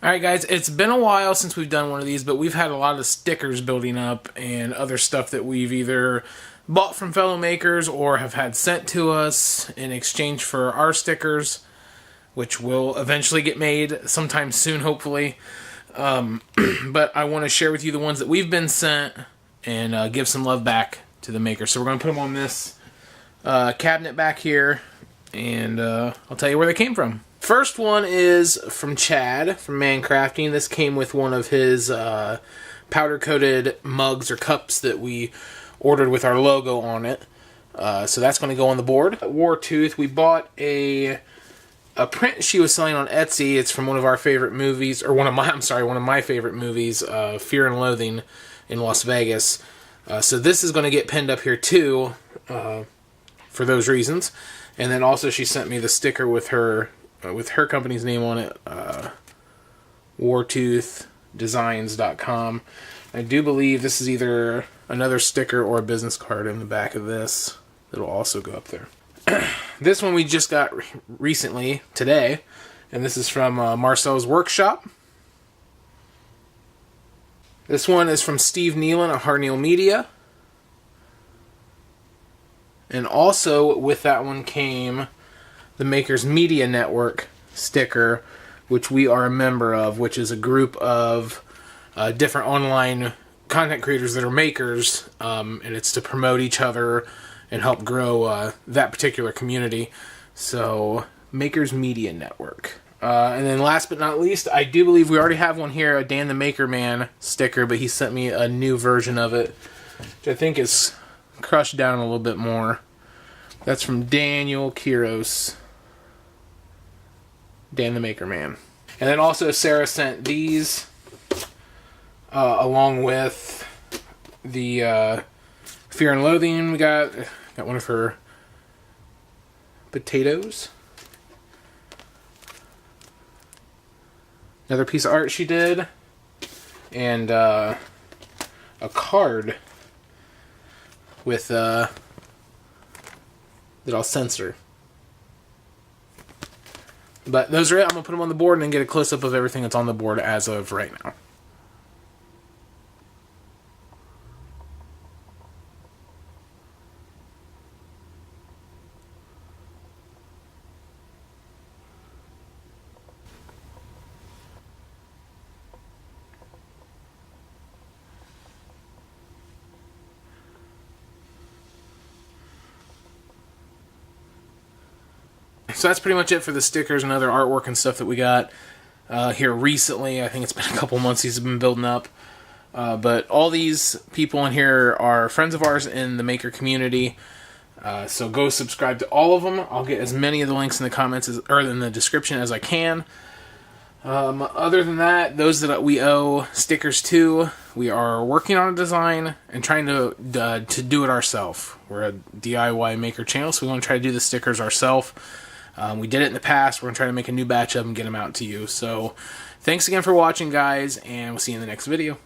Alright guys, it's been a while since we've done one of these, but we've had a lot of stickers building up and other stuff that we've either bought from fellow makers or have had sent to us in exchange for our stickers, which will eventually get made sometime soon, hopefully. But I want to share with you the ones that we've been sent and give some love back to the maker. So we're going to put them on this cabinet back here, and I'll tell you where they came from. First one is from Chad from Mancrafting. This came with one of his powder-coated mugs or cups that we ordered with our logo on it. So that's going to go on the board. Wartooth, we bought a print she was selling on Etsy. It's from one of our favorite movies, or one of my favorite movies, Fear and Loathing in Las Vegas. So this is going to get pinned up here too, for those reasons. And then also she sent me the sticker with her company's name on it, wartoothdesigns.com. I do believe this is either another sticker or a business card in the back of this that'll also go up there. This one we just got recently, today, and this is from Marcel's Workshop. This one is from Steve Nealon at Harneal Media. And also with that one came the Makers Media Network sticker, which we are a member of, which is a group of different online content creators that are makers, and it's to promote each other and help grow that particular community. So, Makers Media Network. And then last but not least, I do believe we already have one here, a Dan the Maker Man sticker, but he sent me a new version of it, which I think is crushed down a little bit more. That's from Daniel Quiros. Dan the Maker Man. And then also Sarah sent these along with the Fear and Loathing. We got one of her potatoes. Another piece of art she did. And a card with that I'll censor. But those are it. I'm going to put them on the board and then get a close-up of everything that's on the board as of right now. So that's pretty much it for the stickers and other artwork and stuff that we got here recently. I think it's been a couple months these have been building up. But all these people in here are friends of ours in the maker community. So go subscribe to all of them. I'll get as many of the links in the comments or in the description as I can. Other than that, those that we owe stickers to, we are working on a design and trying to do it ourselves. We're a DIY maker channel, so we want to try to do the stickers ourselves. We did it in the past. We're going to try to make a new batch of them and get them out to you. So thanks again for watching, guys, and we'll see you in the next video.